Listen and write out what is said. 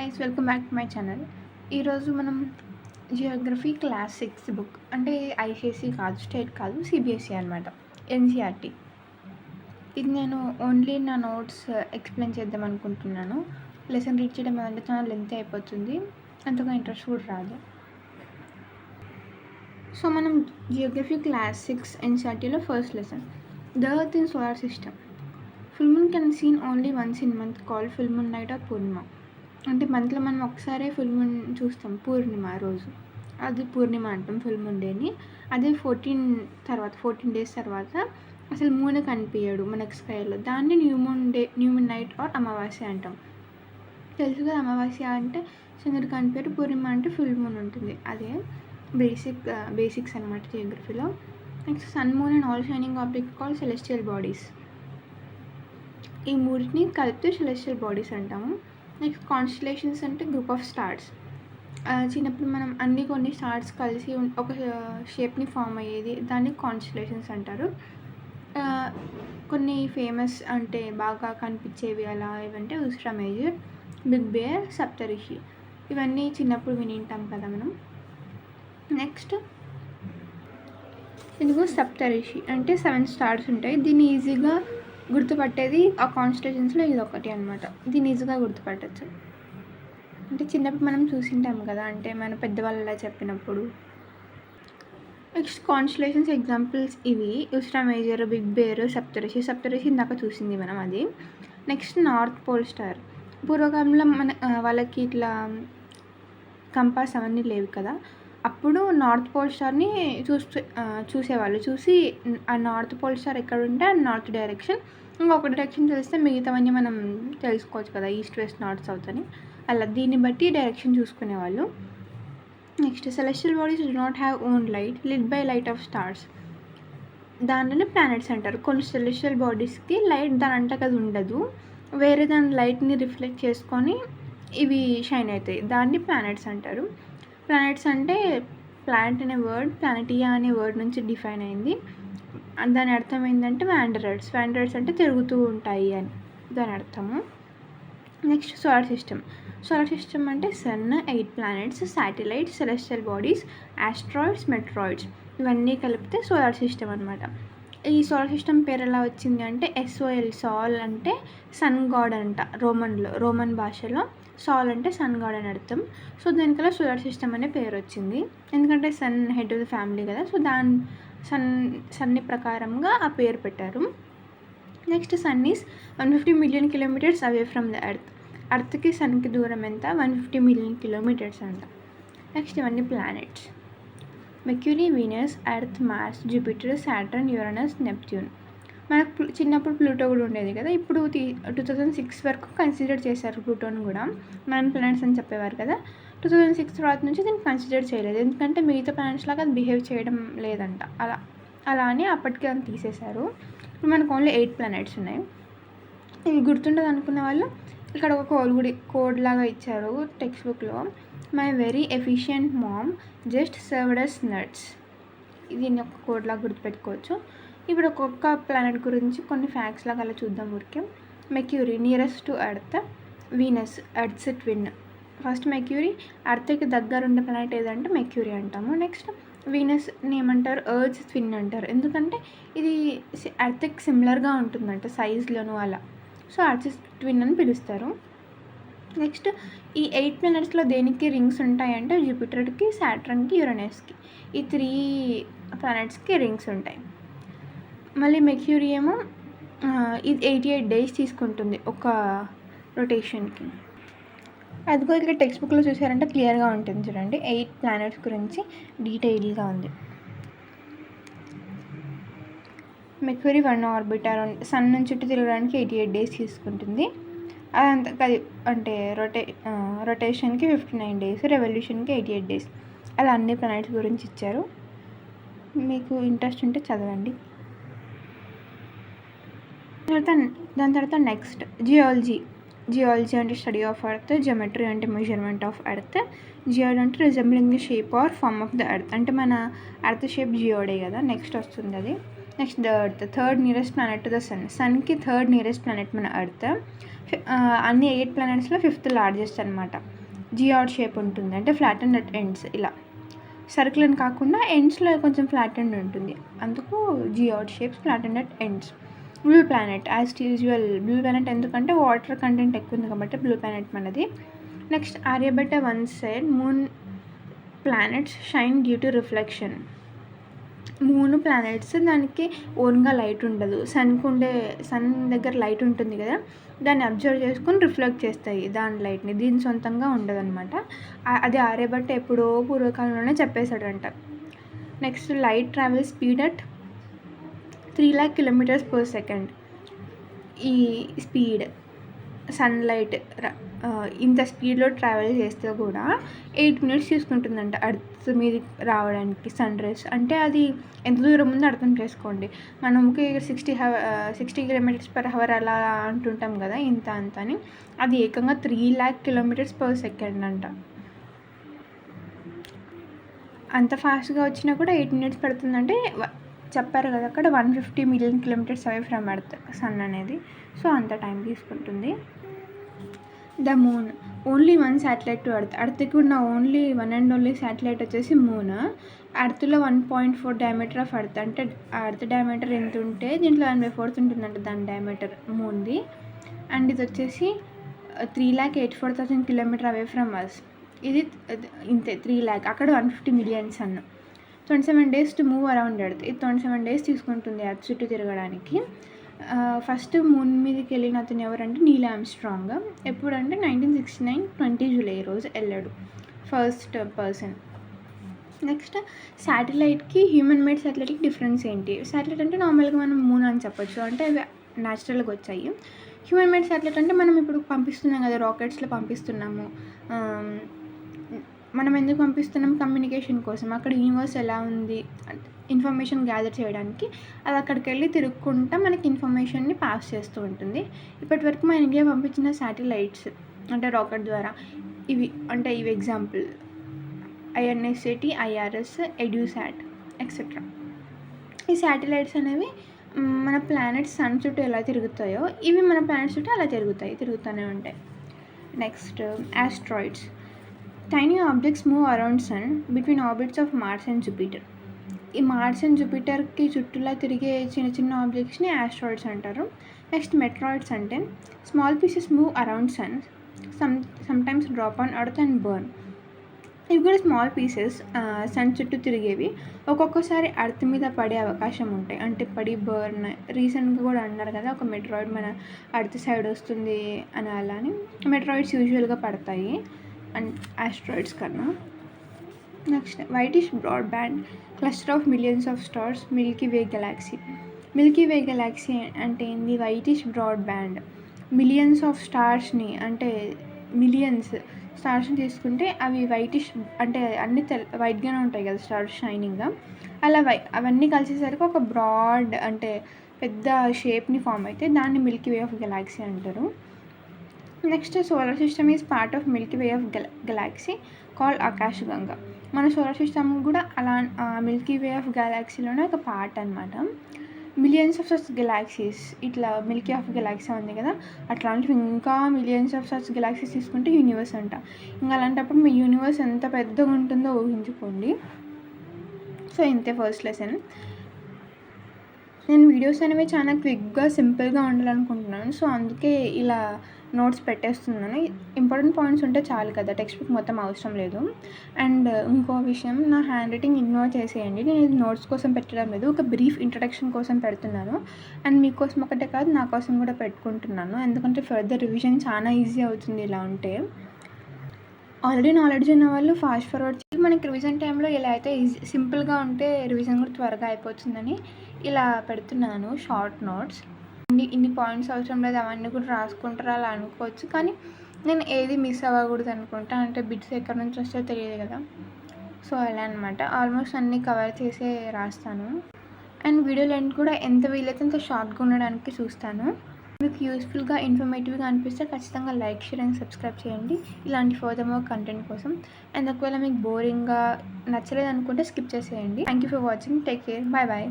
Guys welcome back to my channel. ఈరోజు మనం geography class 6 book అంటే ఐసీఎస్సీ కాదు, స్టేట్ కాదు, సిబిఎస్ఈ అనమాట, ఎన్సీఆర్టీ. ఇది నేను ఓన్లీ నా నోట్స్ ఎక్స్ప్లెయిన్ చేద్దాం అనుకుంటున్నాను. లెసన్ రీడ్ చేయడం అంటే చాలా లెంత్ అయిపోతుంది, అంతగా ఇంట్రెస్ట్ కూడా రాదు. సో మనం జియోగ్రఫీ క్లాస్ 6 ఎన్సీఆర్టీలో first lesson, the earth in solar system. Full moon can seen only once in month called full moon night or Purnima. అంటే మంత్లో మనం ఒకసారే ఫుల్ మూన్ చూస్తాం, పూర్ణిమ రోజు, అది పూర్ణిమ అంటాం ఫుల్ మూన్ డేని. అదే 14 డేస్ తర్వాత అసలు మూన్ కనిపించడు మనకు స్కైలో, దాన్ని న్యూ మూన్ నైట్ ఆర్ అమావాస్య అంటాం. తెలుసు కదా, అమావాస్య అంటే చంద్రుడు కనిపించడు, పూర్ణిమ అంటే ఫుల్ మూన్ ఉంటుంది. అదే బేసిక్స్ అనమాట జియోగ్రఫీలో. Next sun, moon and all shining object call celestial bodies. ఈ మూడింటిని కలిపితే సెలెస్టియల్ బాడీస్ అంటాము. నెక్స్ట్ కాన్స్టలేషన్స్ అంటే గ్రూప్ ఆఫ్ స్టార్స్. చిన్నప్పుడు మనం కొన్ని స్టార్స్ కలిసి ఒక షేప్ని ఫామ్ అయ్యేది, దాన్ని కాన్స్టలేషన్స్ అంటారు. కొన్ని ఫేమస్ అంటే బాగా కనిపించేవి అలా ఏవంటే ఉల్ట్రా మేజర్, బిగ్ బేర్, సప్తరిషి. ఇవన్నీ చిన్నప్పుడు వినింటాం కదా మనం. నెక్స్ట్ ఇదిగో సప్తరిషి అంటే 7 స్టార్స్ ఉంటాయి. దీన్ని ఈజీగా గుర్తుపట్టేది ఆ కాన్స్టలేషన్స్లో ఇది ఒకటి అనమాట. దీన్ని ఈజీగా గుర్తుపట్టచ్చు. అంటే చిన్నప్పుడు మనం చూసింటాం కదా, అంటే మన పెద్దవాళ్ళు అలా చెప్పినప్పుడు. నెక్స్ట్ కాన్స్టలేషన్స్ ఎగ్జాంపుల్స్ ఇవి ఉల్ట్రా మేజర్, బిగ్ బేర్, సప్తరిషి ఇందాక చూసింది మనం అది. Next north pole star. పూర్వకాలంలో వాళ్ళకి ఇట్లా కంపాస్ అవన్నీ లేవు కదా, అప్పుడు నార్త్ పోల్ స్టార్ని చూసేవాళ్ళు. చూసి ఆ నార్త్ పోల్ స్టార్ ఎక్కడ ఉంటే ఆ నార్త్ డైరెక్షన్, ఇంకొక డైరెక్షన్ తెలిస్తే మిగతావన్నీ మనం తెలుసుకోవచ్చు కదా, ఈస్ట్, వెస్ట్, నార్త్, సౌత్ అని. అలా దీన్ని బట్టి డైరెక్షన్ చూసుకునేవాళ్ళు. Next celestial bodies do not have own light, lid by light of stars. దానిలోనే ప్లానెట్స్ అంటారు. కొన్ని సెలెస్టియల్ బాడీస్కి లైట్ దాని అంటకది ఉండదు, వేరే దాని లైట్ని రిఫ్లెక్ట్ చేసుకొని ఇవి షైన్ అవుతాయి, దాన్ని ప్లానెట్స్ అంటారు. ప్లానెట్స్ అంటే ప్లానెట్ అనే వర్డ్ ప్లానెటియా అనే వర్డ్ నుంచి డిఫైన్ అయింది. దాని అర్థం ఏంటంటే వ్యాండరర్స్ అంటే తిరుగుతూ ఉంటాయి అని దాని అర్థము. నెక్స్ట్ సోలార్ సిస్టమ్ అంటే sun, 8 planets, satellites, celestial bodies, asteroids, meteoroids, ఇవన్నీ కలిపితే సోలార్ సిస్టమ్ అనమాట. ఈ సోలార్ సిస్టమ్ పేరు ఎలా వచ్చింది అంటే సాల్ అంటే సన్ గాడ్ అంట, రోమన్ భాషలో సాల్ అంటే సన్ గాడ్ అని అర్థం. సో దీనికల్లా సోలార్ సిస్టమ్ అనే పేరు వచ్చింది, ఎందుకంటే sun head of the family కదా, సో సన్ని ప్రకారంగా ఆ పేరు పెట్టారు. Next sun is 150 million kilometres away from the అర్త్కి సన్కి దూరం ఎంత, 150 మిలియన్ కిలోమీటర్స్ అంట. నెక్స్ట్ ఇవన్నీ planets: Mercury, Venus, Earth, Mars, Jupiter, Saturn, Uranus, Neptune. మనకు చిన్నప్పుడు ప్లూటో కూడా ఉండేది కదా, ఇప్పుడు 2006 వరకు కన్సిడర్ చేశారు ప్లూటోని కూడా. 9 ప్లానెట్స్ అని చెప్పేవారు కదా, 2006 తర్వాత నుంచి దీన్ని కన్సిడర్ చేయలేదు, ఎందుకంటే మిగతా ప్లానెట్స్ లాగా అది బిహేవ్ చేయడం లేదంట. అలా అని అప్పటికే అని తీసేశారు. ఇప్పుడు మనకు ఓన్లీ 8 ప్లానెట్స్ ఉన్నాయి. ఇది గుర్తుండదు అనుకున్న వాళ్ళు ఇక్కడ ఒక కోడ్ లాగా ఇచ్చారు టెక్స్ట్ బుక్లో. My very efficient mom just served us nuts. దీన్ని ఒక కోడ్ లాగా గుర్తుపెట్టుకోవచ్చు. ఇప్పుడు ఒక్కొక్క ప్లానెట్ గురించి కొన్ని ఫ్యాక్ట్స్ లాగా అలా చూద్దాం ఊరికే. Mercury nearest to earth, Venus earth's twin. First Mercury, ఎర్త్కి దగ్గర ఉండే ప్లానెట్ ఏదంటే మెర్క్యూరీ అంటాము. నెక్స్ట్ వీనస్ని ఏమంటారు, ఎర్త్స్ ట్విన్ అంటారు, ఎందుకంటే ఇది ఎర్త్కి సిమిలర్గా ఉంటుందంట సైజ్లోను అలా, సో ఎర్త్స్ ట్విన్ అని పిలుస్తారు. నెక్స్ట్ ఈ 8 ప్లానెట్స్లో దేనికి రింగ్స్ ఉంటాయంటే జూపిటర్కి, సాటర్న్కి, యురేనస్కి, ఈ 3 ప్లానెట్స్కి రింగ్స్ ఉంటాయి. మళ్ళీ మెర్క్యూరీ ఏమో ఇది 88 డేస్ తీసుకుంటుంది ఒక రొటేషన్కి. అదిగో ఇక్కడ టెక్స్ట్ బుక్లో చూసారంటే క్లియర్గా ఉంటుంది చూడండి, 8 ప్లానెట్స్ గురించి డీటెయిల్గా ఉంది. మెర్క్యూరీ 1 ఆర్బిటర్ సన్ నుంచి చుట్టూ తిరగడానికి 88 డేస్ తీసుకుంటుంది. అదంతా అంటే రొటేషన్కి 59 డేస్, రెవల్యూషన్కి 88 డేస్. అలా అన్ని ప్లానెట్స్ గురించి ఇచ్చారు, మీకు ఇంట్రెస్ట్ ఉంటే చదవండి. దాని తర్వాత నెక్స్ట్ జియాలజీ అంటే స్టడీ ఆఫ్ ఎర్త్, జియోమెట్రీ అంటే మెజర్మెంట్ ఆఫ్ ఎర్త్, జియోడ్ అంటే resembling the shape or form of the earth, అంటే మన ఎర్త్ షేప్ జియోడే కదా. నెక్స్ట్ వస్తుంది అది. Next the earth, third nearest planet to the సన్కి థర్డ్ నియరెస్ట్ ప్లానెట్ మన ఎర్త్. అన్ని 8 ప్లానెట్స్లో 5th లార్జెస్ట్ అనమాట. జియాడ్ షేప్ ఉంటుంది, అంటే ఫ్లాట్ అండ్ అట్ ఎండ్స్ ఇలా సర్కిల్ అని కాకుండా ఎండ్స్లో కొంచెం ఫ్లాట్ అండ్ ఉంటుంది, అందుకు geoid shapes flat and at ends. Blue planet as usual blue planet ఎందుకంటే వాటర్ కంటెంట్ ఎక్కువ ఉంది కాబట్టి బ్లూ ప్లానెట్ మనది. Next Aryabhata one side moon planets shine due to reflection. Moon planets దానికి ఓన్గా లైట్ ఉండదు, సన్ దగ్గర లైట్ ఉంటుంది కదా, దాన్ని అబ్జర్వ్ చేసుకొని రిఫ్లెక్ట్ చేస్తాయి దాని లైట్ని, దీని సొంతంగా ఉండదు అనమాట. అది ఆర్యభట్ట ఎప్పుడో పూర్వకాలంలోనే చెప్పేశాడంట. Next light travel speed at 3 lakh km/s. ఈ స్పీడ్ సన్లైట్ ఇంత స్పీడ్లో ట్రావెల్ చేస్తే కూడా 8 minutes తీసుకుంటుందంట అర్త్ మీద రావడానికి సన్ రైజ్. అంటే అది ఎంత దూరం ఉందో అర్థం చేసుకోండి. మనకి 60 km/h అలా అంటుంటాం కదా, ఇంత అంత అని, అది ఏకంగా 3 lakh km/s అంట. అంత ఫాస్ట్గా వచ్చినా కూడా 8 minutes పడుతుందంటే చెప్పారు కదా అక్కడ 150 million kilometers అవే ఫ్రమ్ ఎర్త్ సన్ అనేది. సో అంత టైం తీసుకుంటుంది. The moon only 1 satellite to అర్త్కి ఉన్న ఓన్లీ 1 and only శాటిలైట్ వచ్చేసి మూన్. అర్త్లో 1.4 డయామీటర్ ఆఫ్ అర్త్, అంటే అర్త్ డయామీటర్ ఎంత ఉంటే దీంట్లో 1/4 ఉంటుందంట దాని డయామీటర్ మూన్ది. అండ్ ఇది వచ్చేసి 3,84,000 km అవే ఫ్రమ్ అస్. ఇది ఇంతే 3 lakh, అక్కడ 150 million sun. 27 days to move around earth. ఇది 27 days తీసుకుంటుంది ఎర్త్ చుట్టూ తిరగడానికి. ఫస్ట్ మూన్ మీదకి వెళ్ళిన అతను ఎవరంటే నీల్ ఆర్మ్స్ట్రాంగ్. ఎప్పుడంటే 1969 20 July రోజు వెళ్ళాడు, ఫస్ట్ పర్సన్. నెక్స్ట్ శాటిలైట్కి హ్యూమన్ మేడ్ శాటిలైట్కి డిఫరెన్స్ ఏంటి? శాటిలైట్ అంటే నార్మల్గా మనం మూన్ అని చెప్పొచ్చు, అంటే అవి న్యాచురల్గా వచ్చాయి. హ్యూమన్ మేడ్ శాటిలైట్ అంటే మనం ఇప్పుడు పంపిస్తున్నాం కదా, రాకెట్స్లో పంపిస్తున్నాము. మనం ఎందుకు పంపిస్తున్నాం? కమ్యూనికేషన్ కోసం. అక్కడ యూనివర్స్ ఎలా ఉంది ఇన్ఫర్మేషన్ గ్యాదర్ చేయడానికి అది అక్కడికి వెళ్ళి తిరుగుకుంటా మనకి ఇన్ఫర్మేషన్ని పాస్ చేస్తూ ఉంటుంది. ఇప్పటి వరకు మన ఇండియా పంపించిన శాటిలైట్స్ అంటే రాకెట్ ద్వారా ఇవి example INSAT, IRS, EduSat etcetera. ఈ శాటిలైట్స్ అనేవి మన ప్లానెట్స్ సన్ చుట్టూ ఎలా తిరుగుతాయో ఇవి మన ప్లానెట్స్ చుట్టూ అలా తిరుగుతూనే ఉంటాయి. Next asteroids. Tiny objects move around sun between orbits of Mars and Jupiter. ఈ మార్స్ అండ్ జూపిటర్కి చుట్టూలా తిరిగే చిన్న ఆబ్జెక్ట్స్ని ఆస్ట్రాయిడ్స్ అంటారు. నెక్స్ట్ మెట్రాయిడ్స్ అంటే small pieces move around sun, sometimes drop on earth and burn. ఇవి కూడా స్మాల్ పీసెస్ సన్ చుట్టూ తిరిగేవి, ఒక్కొక్కసారి ఎర్త్ మీద పడే అవకాశం ఉంటాయి, అంటే పడి బర్న్. రీసెంట్గా కూడా అన్నారు కదా ఒక మెట్రాయిడ్ మన ఎర్త్ సైడ్ వస్తుంది అని, అలా అని మెట్రాయిడ్స్ యూజువల్గా పడతాయి అండ్ ఆస్ట్రాయిడ్స్ కన్నా. Next whitish broad band cluster of millions of stars milky way galaxy. Milky way galaxy అంటే ఏంది? Whitish broad band millions of స్టార్స్ని, అంటే మిలియన్స్ స్టార్స్ని తీసుకుంటే అవి వైటిష్, అంటే అన్ని వైట్గానే ఉంటాయి కదా స్టార్స్ షైనింగ్గా, అలా అవన్నీ కలిసేసరికి ఒక బ్రాడ్ అంటే పెద్ద షేప్ని ఫామ్ అయితే దాన్ని మిల్కీ వే ఆఫ్ గెలాక్సీ అంటారు. Next solar system is part of milky way of galaxy called ఆకాశగంగా. మన సోలార్ సిస్టమ్ కూడా అలా మిల్కీ వే ఆఫ్ గెలాక్సీలోనే ఒక పార్ట్ అనమాట. మిలియన్స్ ఆఫ్ సచ్ గెలాక్సీస్, ఇట్లా మిల్కీ ఆఫ్ గెలాక్సీ ఉంది కదా, అట్లాంటివి ఇంకా మిలియన్స్ ఆఫ్ సచ్ గెలాక్సీస్ తీసుకుంటే యూనివర్స్ అంట. ఇంకా అలాంటప్పుడు మీ యూనివర్స్ ఎంత పెద్దగా ఉంటుందో ఊహించుకోండి. సో ఇంతే ఫస్ట్ లెసన్. నేను వీడియోస్ అనేవి చాలా క్విక్గా సింపుల్గా ఉండాలనుకుంటున్నాను, సో అందుకే ఇలా నోట్స్ పెట్టేస్తున్నాను. ఇంపార్టెంట్ పాయింట్స్ ఉంటే చాలు కదా, టెక్స్ట్ బుక్ మొత్తం అవసరం లేదు. అండ్ ఇంకో విషయం, నా హ్యాండ్ రైటింగ్ ఇగ్నోర్ చేసేయండి, నేను ఇది నోట్స్ కోసం పెట్టడం లేదు, ఒక బ్రీఫ్ ఇంట్రడక్షన్ కోసం పెడుతున్నాను. అండ్ మీకోసం ఒకటే కాదు నా కోసం కూడా పెట్టుకుంటున్నాను, ఎందుకంటే ఫర్దర్ రివిజన్ చాలా ఈజీ అవుతుంది ఇలా ఉంటే. ఆల్రెడీ నాలెడ్జ్ ఉన్న వాళ్ళు ఫాస్ట్ ఫార్వర్డ్ చేసి మనకి రివిజన్ టైంలో ఇలా అయితే సింపుల్గా ఉంటే రివిజన్ కూడా త్వరగా అయిపోతుందని ఇలా పెడుతున్నాను షార్ట్ నోట్స్. ఇన్ని పాయింట్స్ అవసరం లేదు, అవన్నీ కూడా రాసుకుంటారు అలా అనుకోవచ్చు, కానీ నేను ఏది మిస్ అవ్వకూడదు అనుకుంటా, అంటే బిట్స్ ఎక్కడి నుంచి వస్తే తెలియదు కదా, సో అలా అనమాట. ఆల్మోస్ట్ అన్నీ కవర్ చేసే రాస్తాను. అండ్ వీడియో లెంత్ కూడా ఎంత వీలైతే అంత షార్ట్గా ఉండడానికి చూస్తాను. మీకు యూస్ఫుల్గా ఇన్ఫర్మేటివ్గా అనిపిస్తే ఖచ్చితంగా లైక్, షేర్ అండ్ సబ్స్క్రైబ్ చేయండి ఇలాంటి ఫర్దర్ మోర్ కంటెంట్ కోసం. అండ్ ఒకవేళ మీకు బోరింగ్గా నచ్చలేదు అనుకుంటే స్కిప్ చేసేయండి. Thank you for watching. Take care. Bye bye.